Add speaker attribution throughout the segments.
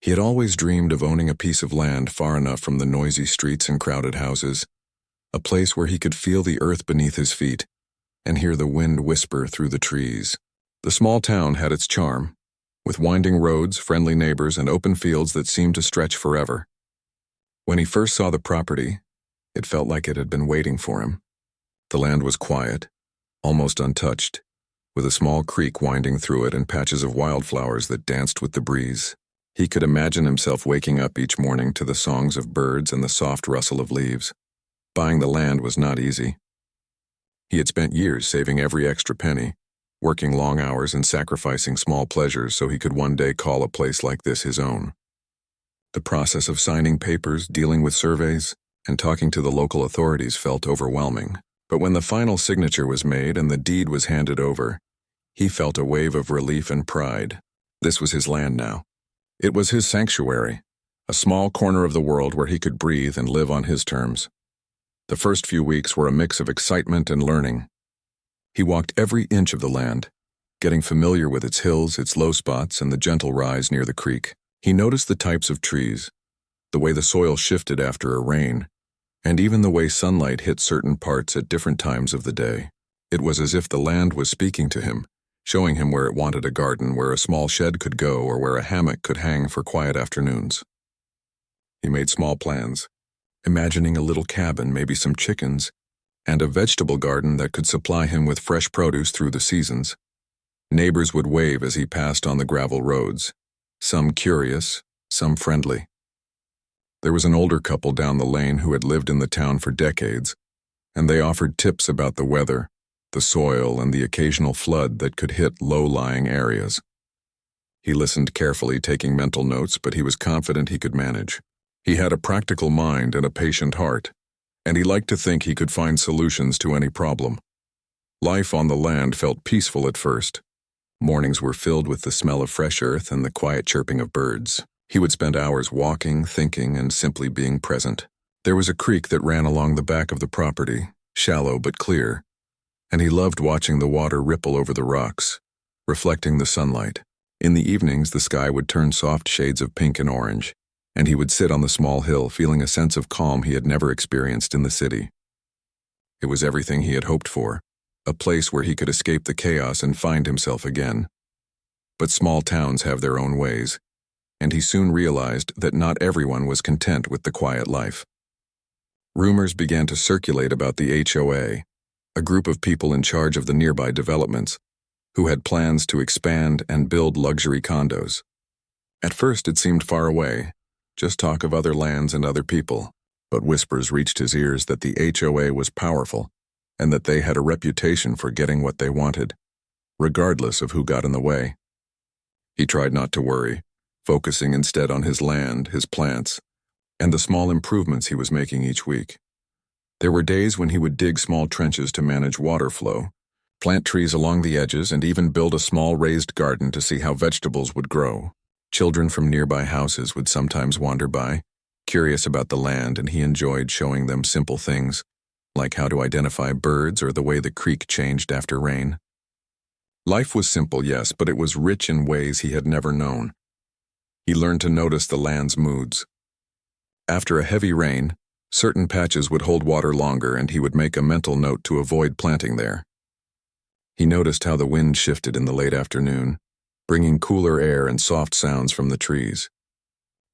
Speaker 1: He had always dreamed of owning a piece of land far enough from the noisy streets and crowded houses, a place where he could feel the earth beneath his feet and hear the wind whisper through the trees. The small town had its charm, with winding roads, friendly neighbors, and open fields that seemed to stretch forever. When he first saw the property, it felt like it had been waiting for him. The land was quiet, almost untouched, with a small creek winding through it and patches of wildflowers that danced with the breeze. He could imagine himself waking up each morning to the songs of birds and the soft rustle of leaves. Buying the land was not easy. He had spent years saving every extra penny, working long hours and sacrificing small pleasures so he could one day call a place like this his own. The process of signing papers, dealing with surveys, and talking to the local authorities felt overwhelming. But when the final signature was made and the deed was handed over, he felt a wave of relief and pride. This was his land now. It was his sanctuary, a small corner of the world where he could breathe and live on his terms. The first few weeks were a mix of excitement and learning. He walked every inch of the land, getting familiar with its hills, its low spots, and the gentle rise near the creek. He noticed the types of trees, the way the soil shifted after a rain, and even the way sunlight hit certain parts at different times of the day. It was as if the land was speaking to him, showing him where it wanted a garden, where a small shed could go, or where a hammock could hang for quiet afternoons. He made small plans, imagining a little cabin, maybe some chickens, and a vegetable garden that could supply him with fresh produce through the seasons. Neighbors would wave as he passed on the gravel roads, some curious, some friendly. There was an older couple down the lane who had lived in the town for decades, and they offered tips about the weather, the soil, and the occasional flood that could hit low-lying areas. He listened carefully, taking mental notes, but he was confident he could manage. He had a practical mind and a patient heart, and he liked to think he could find solutions to any problem. Life on the land felt peaceful at first. Mornings were filled with the smell of fresh earth and the quiet chirping of birds. He would spend hours walking, thinking, and simply being present. There was a creek that ran along the back of the property, shallow but clear, and he loved watching the water ripple over the rocks, reflecting the sunlight. In the evenings, the sky would turn soft shades of pink and orange, and he would sit on the small hill feeling a sense of calm he had never experienced in the city. It was everything he had hoped for, a place where he could escape the chaos and find himself again. But small towns have their own ways, and he soon realized that not everyone was content with the quiet life. Rumors began to circulate about the HOA, a group of people in charge of the nearby developments, who had plans to expand and build luxury condos. At first it seemed far away, just talk of other lands and other people, but whispers reached his ears that the HOA was powerful and that they had a reputation for getting what they wanted, regardless of who got in the way. He tried not to worry, focusing instead on his land, his plants, and the small improvements he was making each week. There were days when he would dig small trenches to manage water flow, plant trees along the edges, and even build a small raised garden to see how vegetables would grow. Children from nearby houses would sometimes wander by, curious about the land, and he enjoyed showing them simple things, like how to identify birds or the way the creek changed after rain. Life was simple, yes, but it was rich in ways he had never known. He learned to notice the land's moods. After a heavy rain, certain patches would hold water longer, and he would make a mental note to avoid planting there. He noticed how the wind shifted in the late afternoon, bringing cooler air and soft sounds from the trees.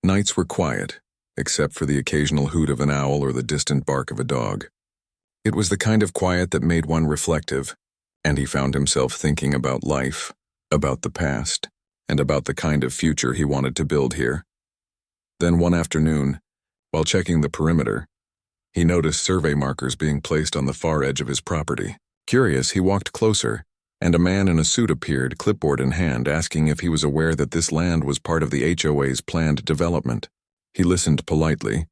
Speaker 1: Nights were quiet, except for the occasional hoot of an owl or the distant bark of a dog. It was the kind of quiet that made one reflective, and he found himself thinking about life, about the past, and about the kind of future he wanted to build here. Then one afternoon, while checking the perimeter, he noticed survey markers being placed on the far edge of his property. Curious, he walked closer, and a man in a suit appeared, clipboard in hand, asking if he was aware that this land was part of the HOA's planned development. He listened politely,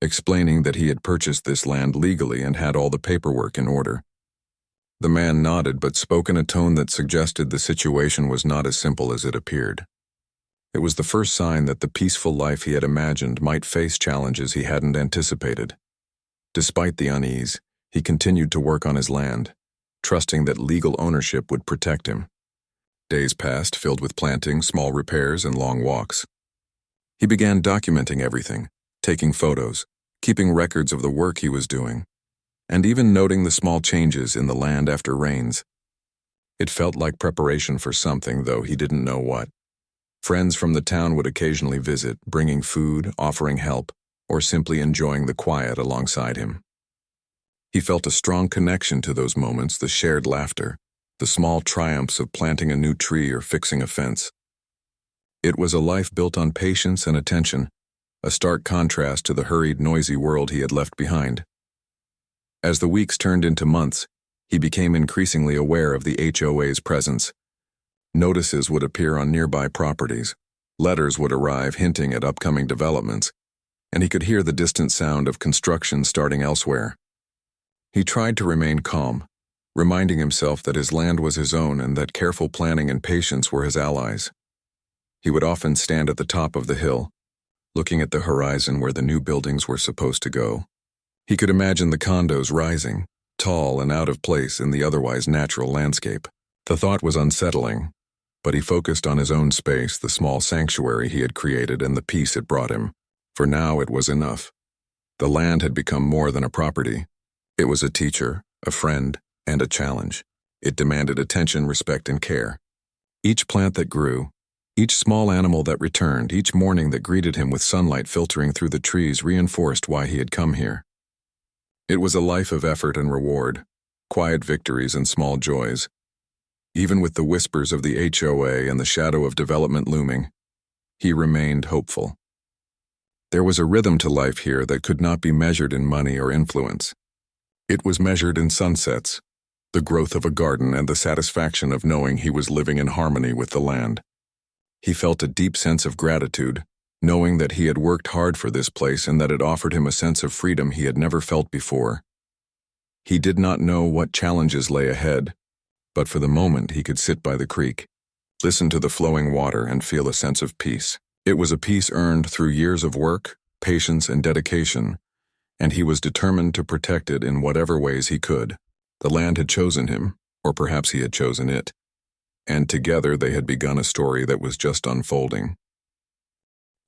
Speaker 1: explaining that he had purchased this land legally and had all the paperwork in order. The man nodded but spoke in a tone that suggested the situation was not as simple as it appeared. It was the first sign that the peaceful life he had imagined might face challenges he hadn't anticipated. Despite the unease, he continued to work on his land, trusting that legal ownership would protect him. Days passed, filled with planting, small repairs, and long walks. He began documenting everything, taking photos, keeping records of the work he was doing, and even noting the small changes in the land after rains. It felt like preparation for something, though he didn't know what. Friends from the town would occasionally visit, bringing food, offering help, or simply enjoying the quiet alongside him. He felt a strong connection to those moments, the shared laughter, the small triumphs of planting a new tree or fixing a fence. It was a life built on patience and attention, a stark contrast to the hurried, noisy world he had left behind. As the weeks turned into months, he became increasingly aware of the HOA's presence. Notices would appear on nearby properties, letters would arrive hinting at upcoming developments, and he could hear the distant sound of construction starting elsewhere. He tried to remain calm, reminding himself that his land was his own and that careful planning and patience were his allies. He would often stand at the top of the hill, looking at the horizon where the new buildings were supposed to go. He could imagine the condos rising, tall and out of place in the otherwise natural landscape. The thought was unsettling, but he focused on his own space, the small sanctuary he had created, and the peace it brought him. For now it was enough. The land had become more than a property. It was a teacher, a friend, and a challenge. It demanded attention, respect, and care. Each plant that grew, each small animal that returned, each morning that greeted him with sunlight filtering through the trees reinforced why he had come here. It was a life of effort and reward, quiet victories and small joys. Even with the whispers of the HOA and the shadow of development looming, he remained hopeful. There was a rhythm to life here that could not be measured in money or influence. It was measured in sunsets, the growth of a garden, and the satisfaction of knowing he was living in harmony with the land. He felt a deep sense of gratitude, knowing that he had worked hard for this place and that it offered him a sense of freedom he had never felt before. He did not know what challenges lay ahead, but for the moment he could sit by the creek, listen to the flowing water, and feel a sense of peace. It was a peace earned through years of work, patience, and dedication, and he was determined to protect it in whatever ways he could. The land had chosen him, or perhaps he had chosen it, and together they had begun a story that was just unfolding.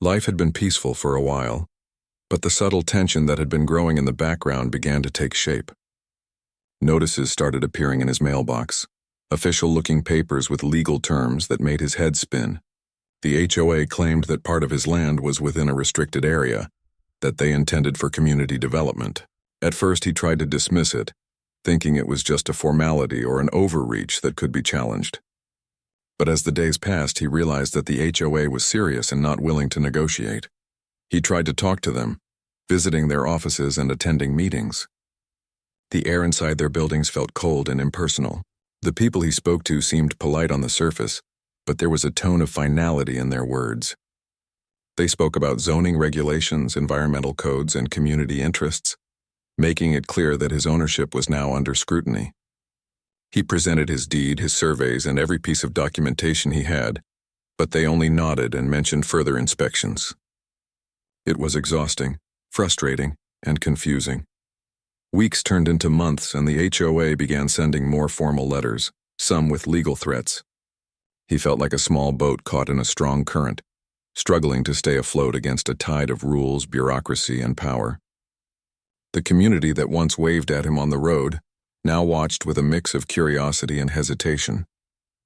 Speaker 1: Life had been peaceful for a while, but the subtle tension that had been growing in the background began to take shape. Notices started appearing in his mailbox, official-looking papers with legal terms that made his head spin. The HOA claimed that part of his land was within a restricted area, that they intended for community development. At first he tried to dismiss it, thinking it was just a formality or an overreach that could be challenged. But as the days passed, he realized that the HOA was serious and not willing to negotiate. He tried to talk to them, visiting their offices and attending meetings. The air inside their buildings felt cold and impersonal. The people he spoke to seemed polite on the surface, but there was a tone of finality in their words. They spoke about zoning regulations, environmental codes, and community interests, making it clear that his ownership was now under scrutiny. He presented his deed, his surveys, and every piece of documentation he had, but they only nodded and mentioned further inspections. It was exhausting, frustrating, and confusing. Weeks turned into months, and the HOA began sending more formal letters, some with legal threats. He felt like a small boat caught in a strong current, struggling to stay afloat against a tide of rules, bureaucracy, and power. The community that once waved at him on the road now watched with a mix of curiosity and hesitation.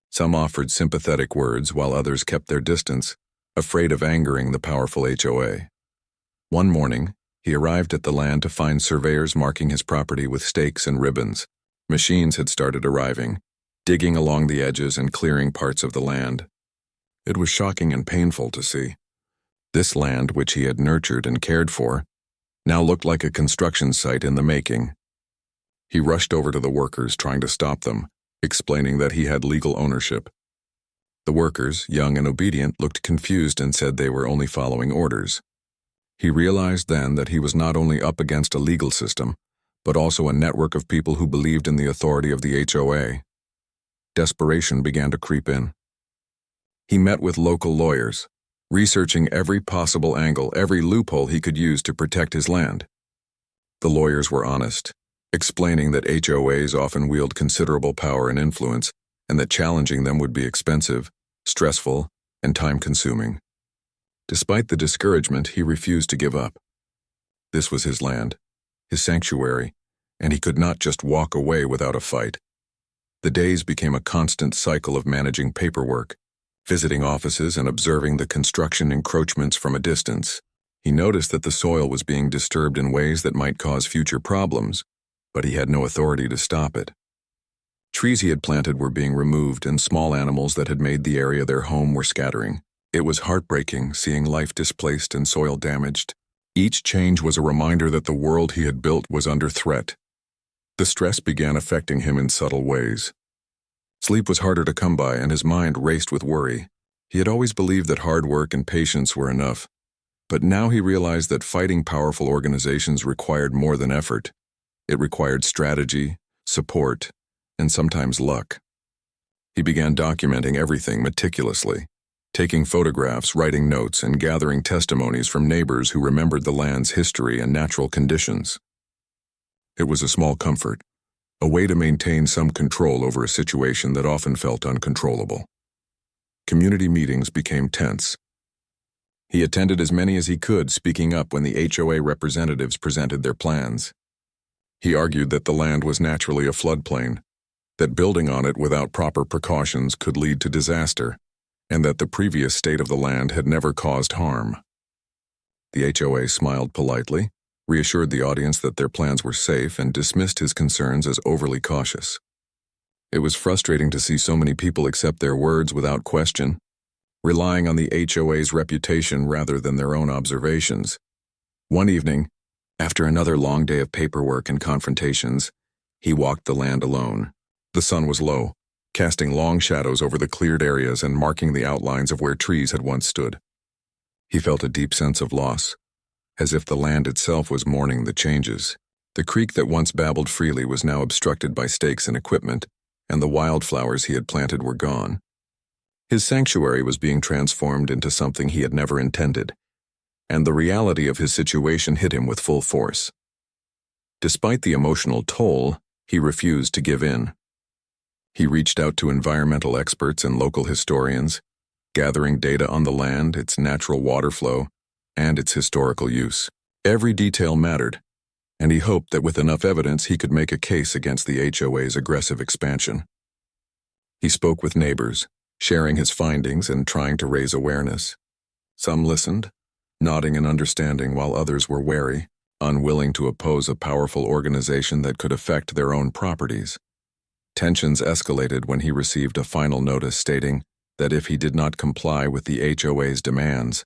Speaker 1: Some offered sympathetic words while others kept their distance, afraid of angering the powerful HOA. One morning, he arrived at the land to find surveyors marking his property with stakes and ribbons. Machines had started arriving, digging along the edges and clearing parts of the land. It was shocking and painful to see. This land, which he had nurtured and cared for, now looked like a construction site in the making. He rushed over to the workers, trying to stop them, explaining that he had legal ownership. The workers, young and obedient, looked confused and said they were only following orders. He realized then that he was not only up against a legal system, but also a network of people who believed in the authority of the HOA. Desperation began to creep in. He met with local lawyers, researching every possible angle, every loophole he could use to protect his land. The lawyers were honest, explaining that HOAs often wield considerable power and influence, and that challenging them would be expensive, stressful, and time-consuming. Despite the discouragement, he refused to give up. This was his land, his sanctuary, and he could not just walk away without a fight. The days became a constant cycle of managing paperwork, visiting offices and observing the construction encroachments from a distance. He noticed that the soil was being disturbed in ways that might cause future problems, but he had no authority to stop it. Trees he had planted were being removed, and small animals that had made the area their home were scattering. It was heartbreaking seeing life displaced and soil damaged. Each change was a reminder that the world he had built was under threat. The stress began affecting him in subtle ways. Sleep was harder to come by, and his mind raced with worry. He had always believed that hard work and patience were enough, but now he realized that fighting powerful organizations required more than effort. It required strategy, support, and sometimes luck. He began documenting everything meticulously, taking photographs, writing notes, and gathering testimonies from neighbors who remembered the land's history and natural conditions. It was a small comfort, a way to maintain some control over a situation that often felt uncontrollable. Community meetings became tense. He attended as many as he could, speaking up when the HOA representatives presented their plans. He argued that the land was naturally a floodplain, that building on it without proper precautions could lead to disaster, and that the previous state of the land had never caused harm. The HOA smiled politely, reassured the audience that their plans were safe, and dismissed his concerns as overly cautious. It was frustrating to see so many people accept their words without question, relying on the HOA's reputation rather than their own observations. One evening, after another long day of paperwork and confrontations, he walked the land alone. The sun was low, casting long shadows over the cleared areas and marking the outlines of where trees had once stood. He felt a deep sense of loss, as if the land itself was mourning the changes. The creek that once babbled freely was now obstructed by stakes and equipment, and the wildflowers he had planted were gone. His sanctuary was being transformed into something he had never intended, and the reality of his situation hit him with full force. Despite the emotional toll, he refused to give in. He reached out to environmental experts and local historians, gathering data on the land, its natural water flow, and its historical use. Every detail mattered, and he hoped that with enough evidence he could make a case against the HOA's aggressive expansion. He spoke with neighbors, sharing his findings and trying to raise awareness. Some listened, nodding in understanding, while others were wary, unwilling to oppose a powerful organization that could affect their own properties. Tensions escalated when he received a final notice stating that if he did not comply with the HOA's demands,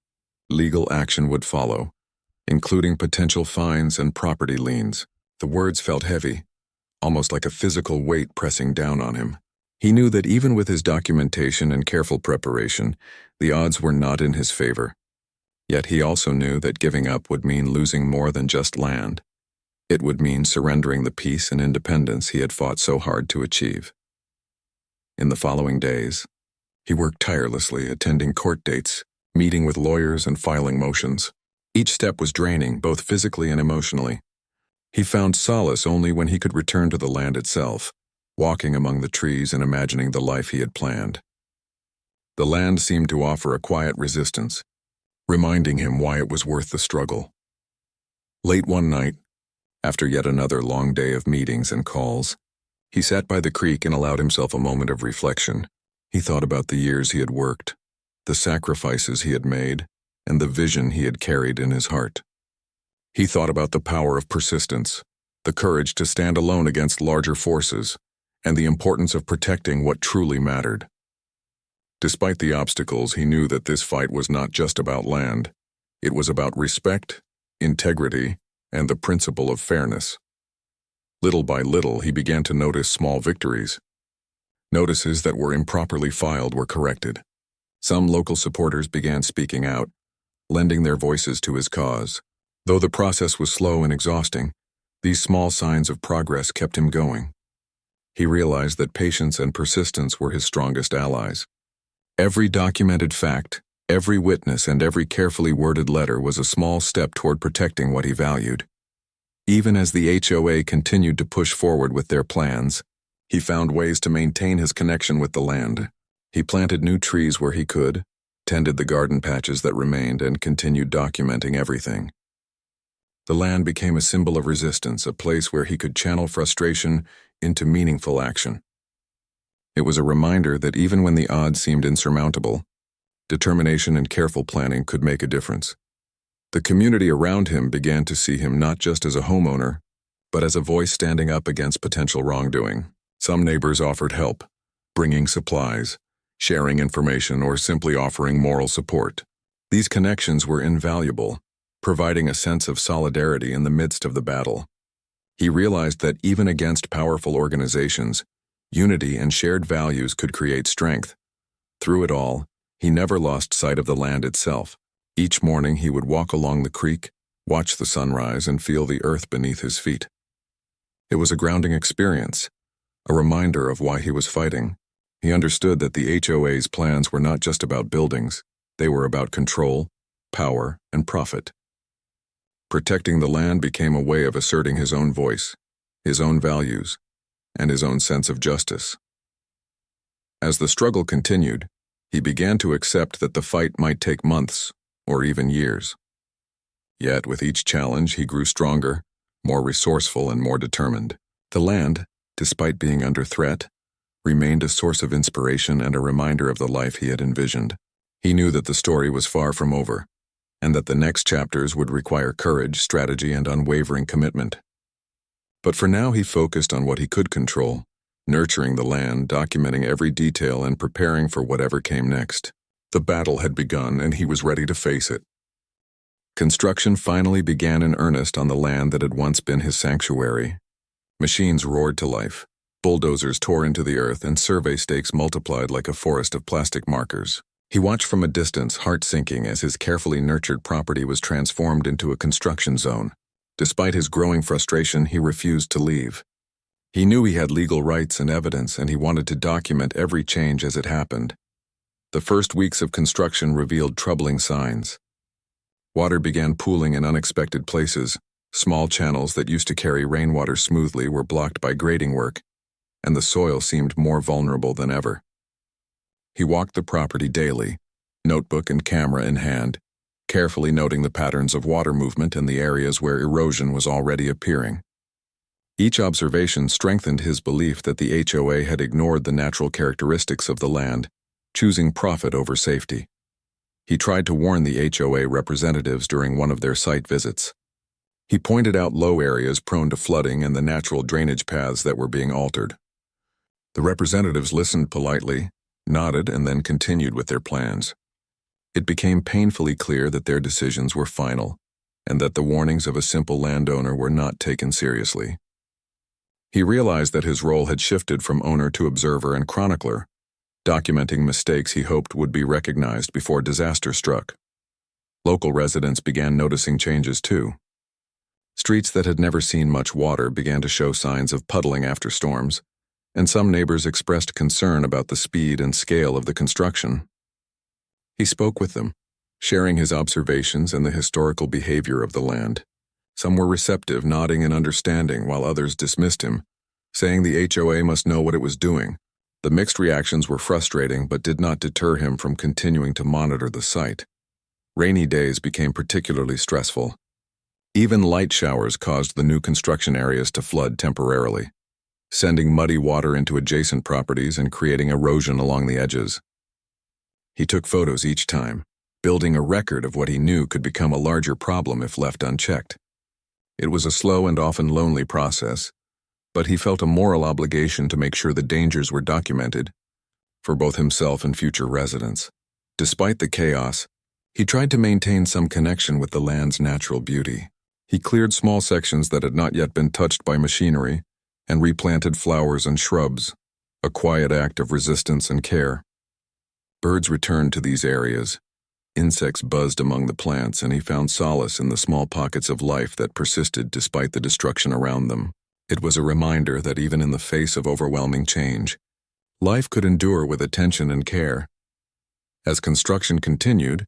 Speaker 1: legal action would follow, including potential fines and property liens. The words felt heavy, almost like a physical weight pressing down on him. He knew that even with his documentation and careful preparation, the odds were not in his favor. Yet he also knew that giving up would mean losing more than just land. It would mean surrendering the peace and independence he had fought so hard to achieve. In the following days, he worked tirelessly, attending court dates, meeting with lawyers, and filing motions. Each step was draining, both physically and emotionally. He found solace only when he could return to the land itself, walking among the trees and imagining the life he had planned. The land seemed to offer a quiet resistance, reminding him why it was worth the struggle. Late one night, after yet another long day of meetings and calls, he sat by the creek and allowed himself a moment of reflection. He thought about the years he had worked, the sacrifices he had made, and the vision he had carried in his heart. He thought about the power of persistence, the courage to stand alone against larger forces, and the importance of protecting what truly mattered. Despite the obstacles, he knew that this fight was not just about land. It was about respect, integrity, and the principle of fairness. Little by little, he began to notice small victories. Notices that were improperly filed were corrected. Some local supporters began speaking out, lending their voices to his cause. Though the process was slow and exhausting, these small signs of progress kept him going. He realized that patience and persistence were his strongest allies. Every documented fact, every witness, and every carefully worded letter was a small step toward protecting what he valued. Even as the HOA continued to push forward with their plans, he found ways to maintain his connection with the land. He planted new trees where he could, tended the garden patches that remained, and continued documenting everything. The land became a symbol of resistance, a place where he could channel frustration into meaningful action. It was a reminder that even when the odds seemed insurmountable, determination and careful planning could make a difference. The community around him began to see him not just as a homeowner, but as a voice standing up against potential wrongdoing. Some neighbors offered help, bringing supplies, sharing information, or simply offering moral support. These connections were invaluable, providing a sense of solidarity in the midst of the battle. He realized that even against powerful organizations, unity and shared values could create strength. Through it all, he never lost sight of the land itself. Each morning he would walk along the creek, watch the sunrise, and feel the earth beneath his feet. It was a grounding experience, a reminder of why he was fighting. He understood that the HOA's plans were not just about buildings, they were about control, power, and profit. Protecting the land became a way of asserting his own voice, his own values, and his own sense of justice. As the struggle continued, he began to accept that the fight might take months or even years. Yet with each challenge he grew stronger, more resourceful, and more determined. The land, despite being under threat, remained a source of inspiration and a reminder of the life he had envisioned. He knew that the story was far from over, and that the next chapters would require courage, strategy, and unwavering commitment. But for now he focused on what he could control, nurturing the land, documenting every detail, and preparing for whatever came next. The battle had begun, and he was ready to face it. Construction finally began in earnest on the land that had once been his sanctuary. Machines roared to life, bulldozers tore into the earth, and survey stakes multiplied like a forest of plastic markers. He watched from a distance, heart sinking, as his carefully nurtured property was transformed into a construction zone. Despite his growing frustration, he refused to leave. He knew he had legal rights and evidence, and he wanted to document every change as it happened. The first weeks of construction revealed troubling signs. Water began pooling in unexpected places. Small channels that used to carry rainwater smoothly were blocked by grading work, and the soil seemed more vulnerable than ever. He walked the property daily, notebook and camera in hand, carefully noting the patterns of water movement and the areas where erosion was already appearing. Each observation strengthened his belief that the HOA had ignored the natural characteristics of the land, choosing profit over safety. He tried to warn the HOA representatives during one of their site visits. He pointed out low areas prone to flooding and the natural drainage paths that were being altered. The representatives listened politely, nodded, and then continued with their plans. It became painfully clear that their decisions were final, and that the warnings of a simple landowner were not taken seriously. He realized that his role had shifted from owner to observer and chronicler, documenting mistakes he hoped would be recognized before disaster struck. Local residents began noticing changes too. Streets that had never seen much water began to show signs of puddling after storms, and some neighbors expressed concern about the speed and scale of the construction. He spoke with them, sharing his observations and the historical behavior of the land. Some were receptive, nodding and understanding, while others dismissed him, saying the HOA must know what it was doing. The mixed reactions were frustrating but did not deter him from continuing to monitor the site. Rainy days became particularly stressful. Even light showers caused the new construction areas to flood temporarily, sending muddy water into adjacent properties and creating erosion along the edges. He took photos each time, building a record of what he knew could become a larger problem if left unchecked. It was a slow and often lonely process, but he felt a moral obligation to make sure the dangers were documented for both himself and future residents. Despite the chaos, he tried to maintain some connection with the land's natural beauty. He cleared small sections that had not yet been touched by machinery and replanted flowers and shrubs, a quiet act of resistance and care. Birds returned to these areas. Insects buzzed among the plants, and he found solace in the small pockets of life that persisted despite the destruction around them. It was a reminder that even in the face of overwhelming change, life could endure with attention and care. As construction continued,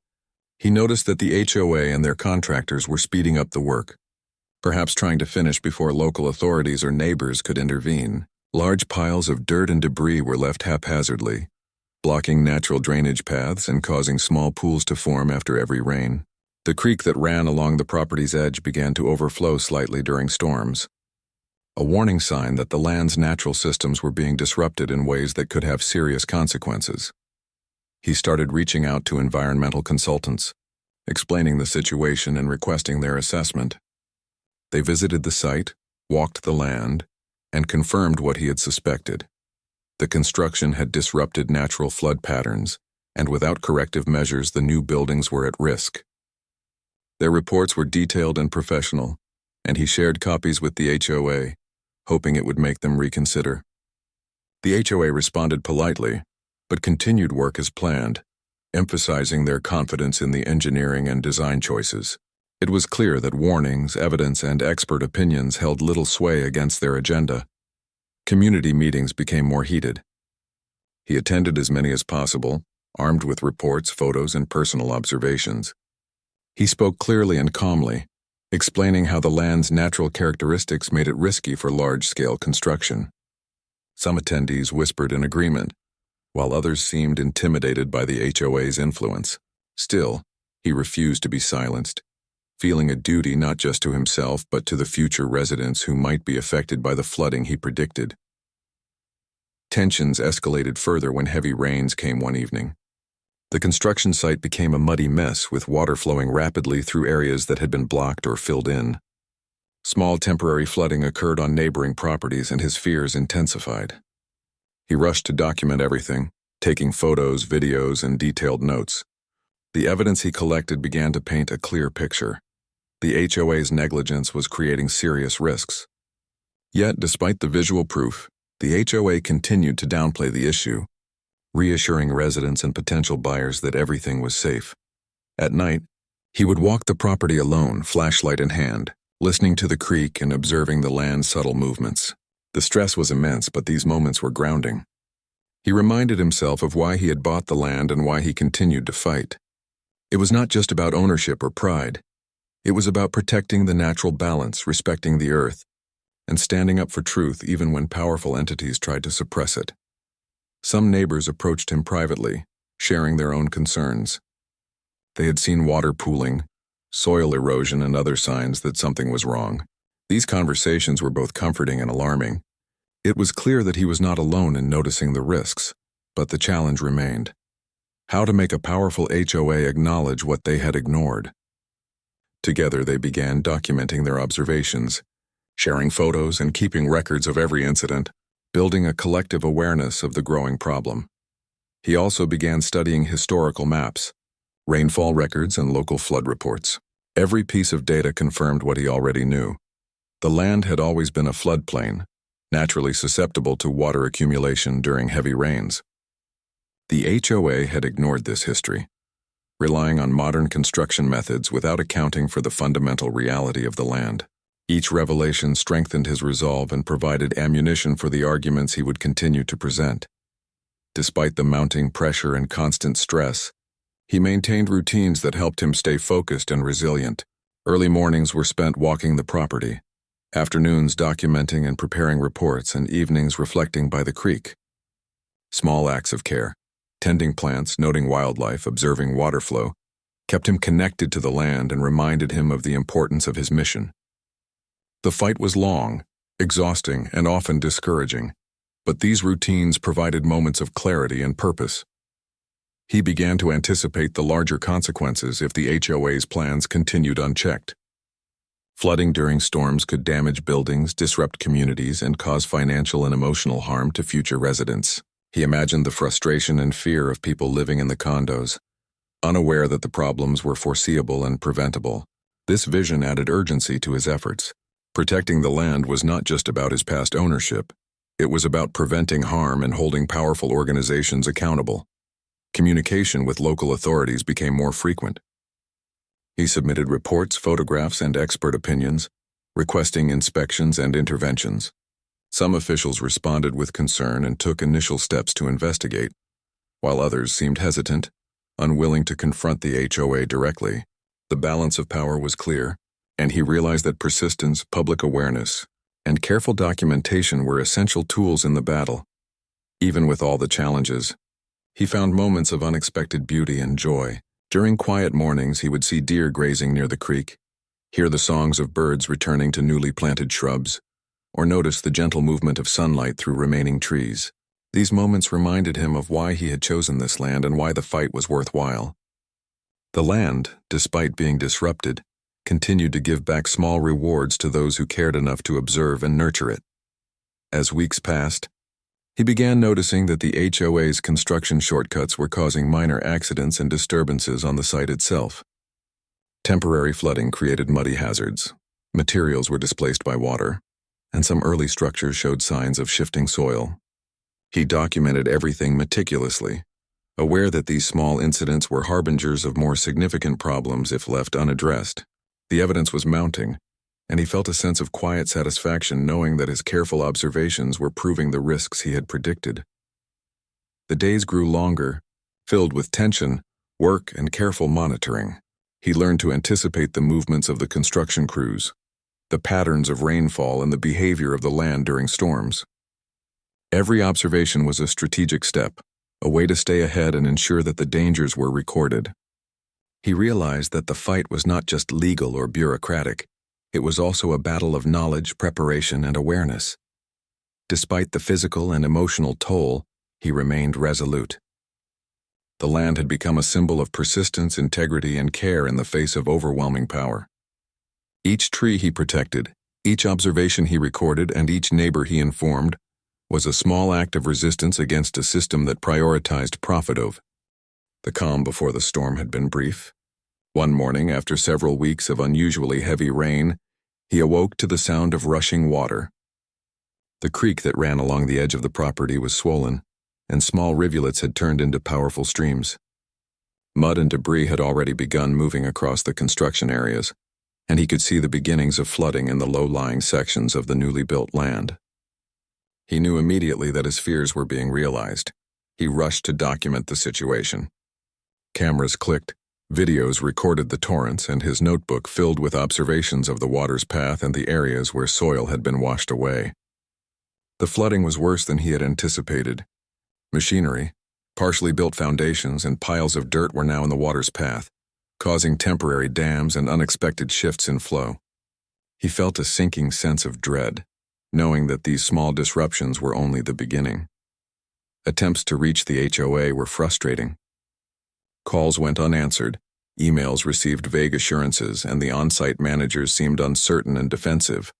Speaker 1: he noticed that the HOA and their contractors were speeding up the work, perhaps trying to finish before local authorities or neighbors could intervene. Large piles of dirt and debris were left haphazardly, blocking natural drainage paths and causing small pools to form after every rain. The creek that ran along the property's edge began to overflow slightly during storms, a warning sign that the land's natural systems were being disrupted in ways that could have serious consequences. He started reaching out to environmental consultants, explaining the situation and requesting their assessment. They visited the site, walked the land, and confirmed what he had suspected. The construction had disrupted natural flood patterns, and without corrective measures, the new buildings were at risk. Their reports were detailed and professional, and he shared copies with the HOA, hoping it would make them reconsider. The HOA responded politely, but continued work as planned, emphasizing their confidence in the engineering and design choices. It was clear that warnings, evidence, and expert opinions held little sway against their agenda. Community meetings became more heated. He attended as many as possible, armed with reports, photos, and personal observations. He spoke clearly and calmly, explaining how the land's natural characteristics made it risky for large-scale construction. Some attendees whispered in agreement, while others seemed intimidated by the HOA's influence. Still, he refused to be silenced, feeling a duty not just to himself but to the future residents who might be affected by the flooding he predicted. Tensions escalated further when heavy rains came one evening. The construction site became a muddy mess, with water flowing rapidly through areas that had been blocked or filled in. Small temporary flooding occurred on neighboring properties, and his fears intensified. He rushed to document everything, taking photos, videos, and detailed notes. The evidence he collected began to paint a clear picture. The HOA's negligence was creating serious risks. Yet, despite the visual proof, the HOA continued to downplay the issue, reassuring residents and potential buyers that everything was safe. At night, he would walk the property alone, flashlight in hand, listening to the creek and observing the land's subtle movements. The stress was immense, but these moments were grounding. He reminded himself of why he had bought the land and why he continued to fight. It was not just about ownership or pride. It was about protecting the natural balance, respecting the earth, and standing up for truth even when powerful entities tried to suppress it. Some neighbors approached him privately, sharing their own concerns. They had seen water pooling, soil erosion, and other signs that something was wrong. These conversations were both comforting and alarming. It was clear that he was not alone in noticing the risks, but the challenge remained: how to make a powerful HOA acknowledge what they had ignored. Together they began documenting their observations, sharing photos and keeping records of every incident, building a collective awareness of the growing problem. He also began studying historical maps, rainfall records, and local flood reports. Every piece of data confirmed what he already knew. The land had always been a floodplain, naturally susceptible to water accumulation during heavy rains. The HOA had ignored this history, relying on modern construction methods without accounting for the fundamental reality of the land. Each revelation strengthened his resolve and provided ammunition for the arguments he would continue to present. Despite the mounting pressure and constant stress, he maintained routines that helped him stay focused and resilient. Early mornings were spent walking the property, afternoons documenting and preparing reports, and evenings reflecting by the creek. Small acts of care, tending plants, noting wildlife, observing water flow, kept him connected to the land and reminded him of the importance of his mission. The fight was long, exhausting, and often discouraging, but these routines provided moments of clarity and purpose. He began to anticipate the larger consequences if the HOA's plans continued unchecked. Flooding during storms could damage buildings, disrupt communities, and cause financial and emotional harm to future residents. He imagined the frustration and fear of people living in the condos, unaware that the problems were foreseeable and preventable. This vision added urgency to his efforts. Protecting the land was not just about his past ownership. It was about preventing harm and holding powerful organizations accountable. Communication with local authorities became more frequent. He submitted reports, photographs, and expert opinions, requesting inspections and interventions. Some officials responded with concern and took initial steps to investigate, while others seemed hesitant, unwilling to confront the HOA directly. The balance of power was clear, and he realized that persistence, public awareness, and careful documentation were essential tools in the battle. Even with all the challenges, He found moments of unexpected beauty and joy. During quiet mornings, he would see deer grazing near the creek, hear the songs of birds returning to newly planted shrubs, or notice the gentle movement of sunlight through remaining trees. These moments reminded him of why he had chosen this land and why the fight was worthwhile. The land, despite being disrupted, continued to give back small rewards to those who cared enough to observe and nurture it. As weeks passed, he began noticing that the HOA's construction shortcuts were causing minor accidents and disturbances on the site itself. Temporary flooding created muddy hazards, materials were displaced by water, and some early structures showed signs of shifting soil. He documented everything meticulously, aware that these small incidents were harbingers of more significant problems if left unaddressed. The evidence was mounting, and he felt a sense of quiet satisfaction knowing that his careful observations were proving the risks he had predicted. The days grew longer, filled with tension, work, and careful monitoring. He learned to anticipate the movements of the construction crews, the patterns of rainfall, and the behavior of the land during storms. Every observation was a strategic step, a way to stay ahead and ensure that the dangers were recorded. He realized that the fight was not just legal or bureaucratic. It was also a battle of knowledge, preparation, and awareness. Despite the physical and emotional toll, he remained resolute. The land had become a symbol of persistence, integrity, and care in the face of overwhelming power. Each tree he protected, each observation he recorded, and each neighbor he informed was a small act of resistance against a system that prioritized profit over. The calm before the storm had been brief. One morning, after several weeks of unusually heavy rain, he awoke to the sound of rushing water. The creek that ran along the edge of the property was swollen, and small rivulets had turned into powerful streams. Mud and debris had already begun moving across the construction areas, and he could see the beginnings of flooding in the low-lying sections of the newly built land. He knew immediately that his fears were being realized. He rushed to document the situation. Cameras clicked, videos recorded the torrents, and his notebook filled with observations of the water's path and the areas where soil had been washed away. The flooding was worse than he had anticipated. Machinery, partially built foundations, and piles of dirt were now in the water's path, causing temporary dams and unexpected shifts in flow. He felt a sinking sense of dread, knowing that these small disruptions were only the beginning. Attempts to reach the HOA were frustrating. Calls went unanswered, emails received vague assurances, and the on-site managers seemed uncertain and defensive.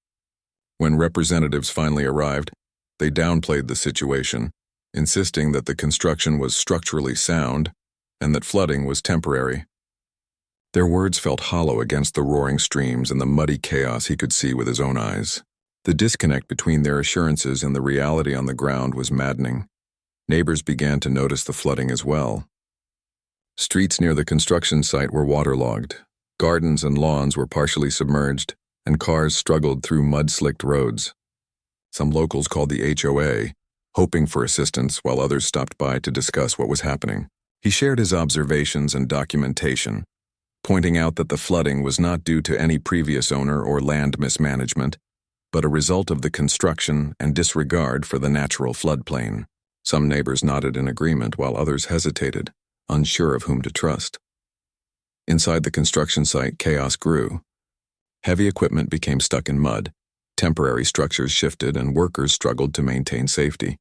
Speaker 1: When representatives finally arrived, they downplayed the situation, insisting that the construction was structurally sound and that flooding was temporary. Their words felt hollow against the roaring streams and the muddy chaos he could see with his own eyes. The disconnect between their assurances and the reality on the ground was maddening. Neighbors began to notice the flooding as well. Streets near the construction site were waterlogged, gardens and lawns were partially submerged, and cars struggled through mud-slicked roads. Some locals called the HOA, hoping for assistance, while others stopped by to discuss what was happening. He shared his observations and documentation, pointing out that the flooding was not due to any previous owner or land mismanagement, but a result of the construction and disregard for the natural floodplain. Some neighbors nodded in agreement while others hesitated, unsure of whom to trust. Inside the construction site, chaos grew. Heavy equipment became stuck in mud, temporary structures shifted, and workers struggled to maintain safety.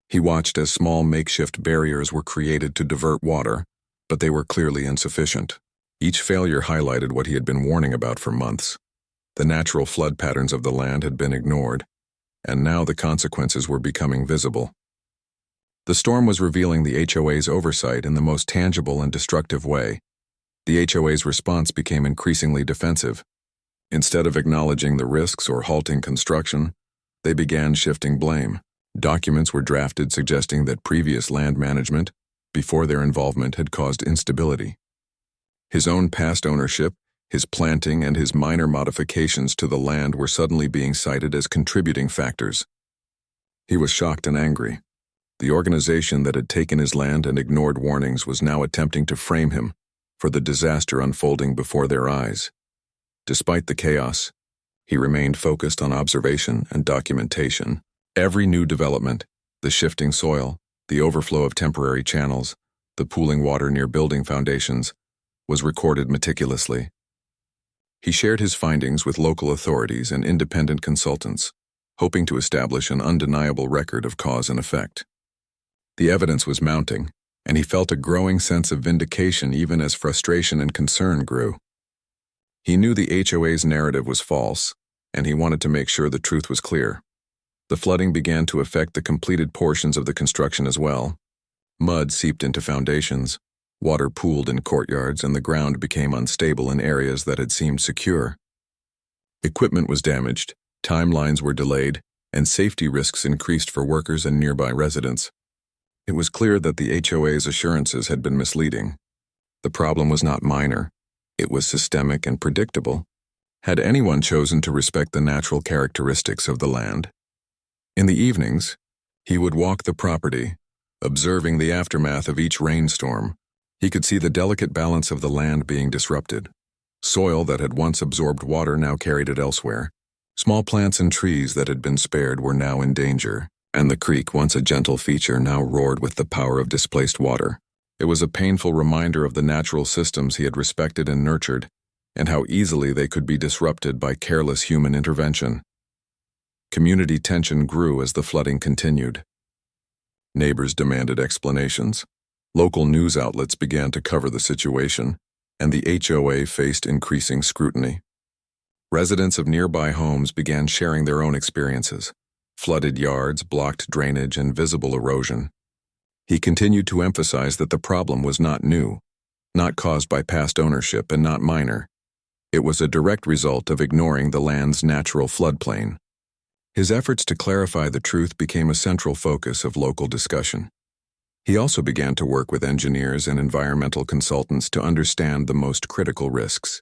Speaker 1: He watched as small makeshift barriers were created to divert water, but they were clearly insufficient. Each failure highlighted what he had been warning about for months. The natural flood patterns of the land had been ignored, and now the consequences were becoming visible. The storm was revealing the HOA's oversight in the most tangible and destructive way. The HOA's response became increasingly defensive. Instead of acknowledging the risks or halting construction, they began shifting blame. Documents were drafted suggesting that previous land management, before their involvement, had caused instability. His own past ownership, his planting, and his minor modifications to the land were suddenly being cited as contributing factors. He was shocked and angry. The organization that had taken his land and ignored warnings was now attempting to frame him for the disaster unfolding before their eyes. Despite the chaos, he remained focused on observation and documentation. Every new development, the shifting soil, The overflow of temporary channels, the pooling water near building foundations, was recorded meticulously. He shared his findings with local authorities and independent consultants, hoping to establish an undeniable record of cause and effect. The evidence was mounting, and he felt a growing sense of vindication even as frustration and concern grew. He knew the HOA's narrative was false, and he wanted to make sure the truth was clear. The flooding began to affect the completed portions of the construction as well. Mud seeped into foundations, water pooled in courtyards, and the ground became unstable in areas that had seemed secure. Equipment was damaged, timelines were delayed, and safety risks increased for workers and nearby residents. It was clear that the HOA's assurances had been misleading. The problem was not minor. It was systemic and predictable. Had anyone chosen to respect the natural characteristics of the land? In the evenings, he would walk the property, observing the aftermath of each rainstorm. He could see the delicate balance of the land being disrupted. Soil that had once absorbed water now carried it elsewhere. Small plants and trees that had been spared were now in danger, and the creek, once a gentle feature, now roared with the power of displaced water. It was a painful reminder of the natural systems he had respected and nurtured, and how easily they could be disrupted by careless human intervention. Community tension grew as the flooding continued. Neighbors demanded explanations. Local news outlets began to cover the situation, and the HOA faced increasing scrutiny. Residents of nearby homes began sharing their own experiences: flooded yards, blocked drainage, and visible erosion. He continued to emphasize that the problem was not new, not caused by past ownership, and not minor. It was a direct result of ignoring the land's natural floodplain. His efforts to clarify the truth became a central focus of local discussion. He also began to work with engineers and environmental consultants to understand the most critical risks.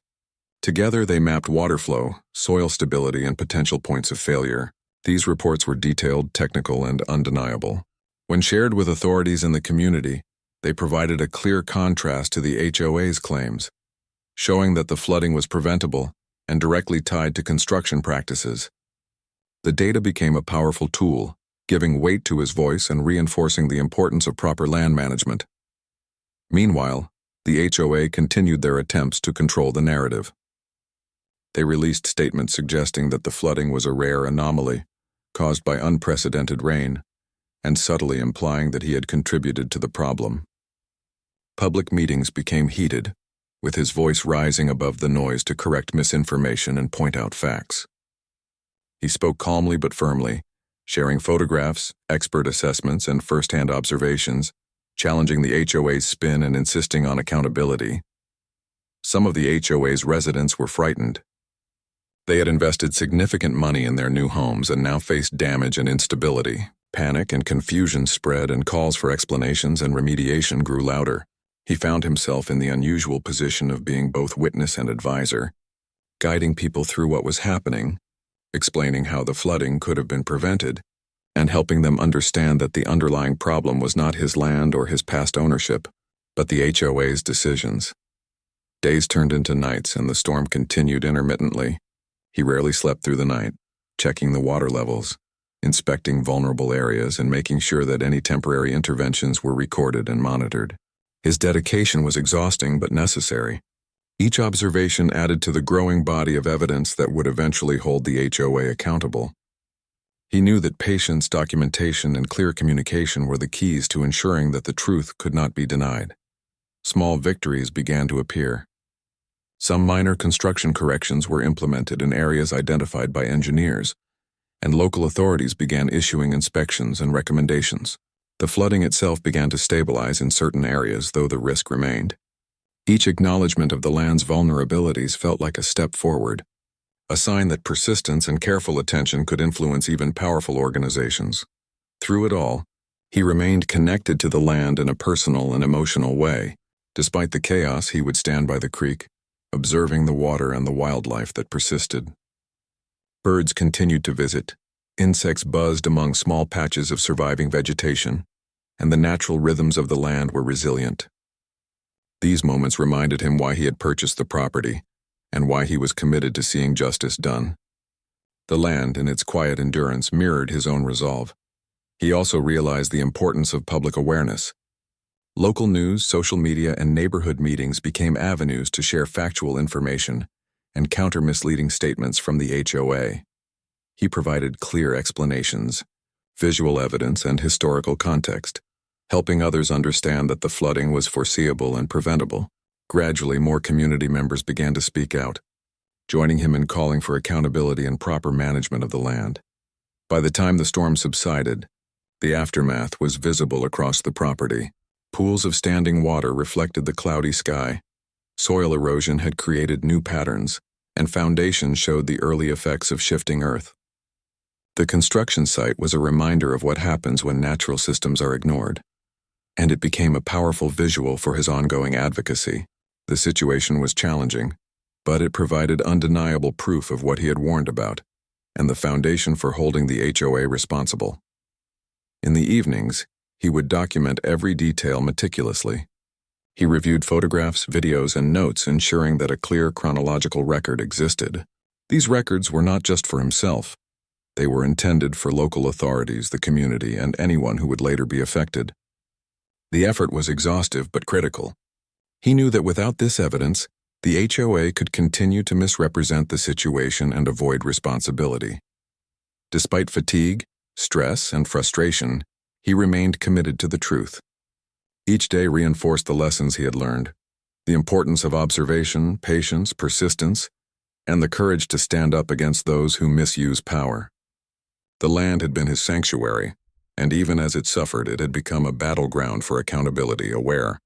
Speaker 1: Together, they mapped water flow, soil stability, and potential points of failure. These reports were detailed, technical, and undeniable. When shared with authorities in the community, they provided a clear contrast to the HOA's claims, showing that the flooding was preventable and directly tied to construction practices. The data became a powerful tool, giving weight to his voice and reinforcing the importance of proper land management. Meanwhile, the HOA continued their attempts to control the narrative. They released statements suggesting that the flooding was a rare anomaly, caused by unprecedented rain, and subtly implying that he had contributed to the problem. Public meetings became heated, with his voice rising above the noise to correct misinformation and point out facts. He spoke calmly but firmly, sharing photographs, expert assessments, and first-hand observations, challenging the HOA's spin and insisting on accountability. Some of the HOA's residents were frightened. They had invested significant money in their new homes and now faced damage and instability. Panic and confusion spread, and calls for explanations and remediation grew louder. He found himself in the unusual position of being both witness and advisor, guiding people through what was happening, explaining how the flooding could have been prevented, and helping them understand that the underlying problem was not his land or his past ownership, but the HOA's decisions. Days turned into nights, and the storm continued intermittently. He rarely slept through the night, checking the water levels, inspecting vulnerable areas, and making sure that any temporary interventions were recorded and monitored. His dedication was exhausting but necessary. Each observation added to the growing body of evidence that would eventually hold the HOA accountable. He knew that patience, documentation, and clear communication were the keys to ensuring that the truth could not be denied. Small victories began to appear. Some minor construction corrections were implemented in areas identified by engineers, and local authorities began issuing inspections and recommendations. The flooding itself began to stabilize in certain areas, though the risk remained. Each acknowledgement of the land's vulnerabilities felt like a step forward, a sign that persistence and careful attention could influence even powerful organizations. Through it all, he remained connected to the land in a personal and emotional way. Despite the chaos, he would stand by the creek, observing the water and the wildlife that persisted. Birds continued to visit, insects buzzed among small patches of surviving vegetation, and the natural rhythms of the land were resilient. These moments reminded him why he had purchased the property, and why he was committed to seeing justice done. The land, in its quiet endurance, mirrored his own resolve. He also realized the importance of public awareness. Local news, social media, and neighborhood meetings became avenues to share factual information and counter misleading statements from the HOA. He provided clear explanations, visual evidence, and historical context, helping others understand that the flooding was foreseeable and preventable. Gradually, more community members began to speak out, joining him in calling for accountability and proper management of the land. By the time the storm subsided, the aftermath was visible across the property. Pools of standing water reflected the cloudy sky. Soil erosion had created new patterns, and foundations showed the early effects of shifting earth. The construction site was a reminder of what happens when natural systems are ignored, and it became a powerful visual for his ongoing advocacy. The situation was challenging, but it provided undeniable proof of what he had warned about, and the foundation for holding the HOA responsible. In the evenings, he would document every detail meticulously. He reviewed photographs, videos, and notes, ensuring that a clear chronological record existed. These records were not just for himself. They were intended for local authorities, the community, and anyone who would later be affected. The effort was exhaustive but critical. He knew that without this evidence, the HOA could continue to misrepresent the situation and avoid responsibility. Despite fatigue, stress, and frustration, he remained committed to the truth. Each day reinforced the lessons he had learned, the importance of observation, patience, persistence, and the courage to stand up against those who misuse power. The land had been his sanctuary, and even as it suffered, it had become a battleground for accountability. Aware